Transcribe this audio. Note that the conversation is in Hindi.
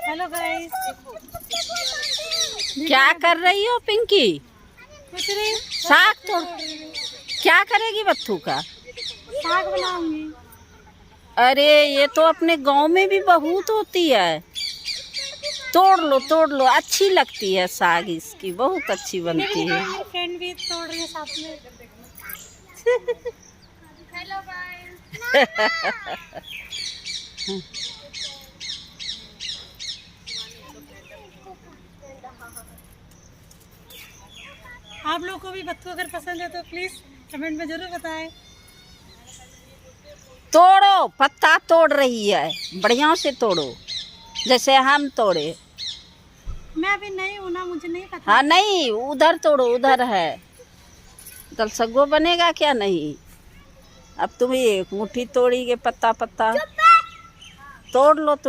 Hello guys. क्या कर रही हो पिंकी? कुछ नहीं, साग तोड़। क्या करेगी बत्थू का? साग बनाऊंगी। अरे ये तो अपने गांव में भी बहुत होती है। तोड़ लो, अच्छी लगती है साग, इसकी बहुत अच्छी बनती है। मेरी फ्रेंड भी तोड़ रही है साथ में। Hello guys. आप लोगों को भी बत्तू अगर पसंद है तो प्लीज कमेंट में जरूर बताएं। तोड़ो, पत्ता तोड़ रही है, बढ़िया से तोड़ो जैसे हम तोड़े। मैं अभी नहीं हूँ ना, मुझे नहीं पता। हाँ नहीं, उधर तोड़ो, उधर है। दल सगो बनेगा क्या नहीं? अब तुम एक मुट्ठी तोड़ी के पत्ता पत्ता तोड़ लो तुम।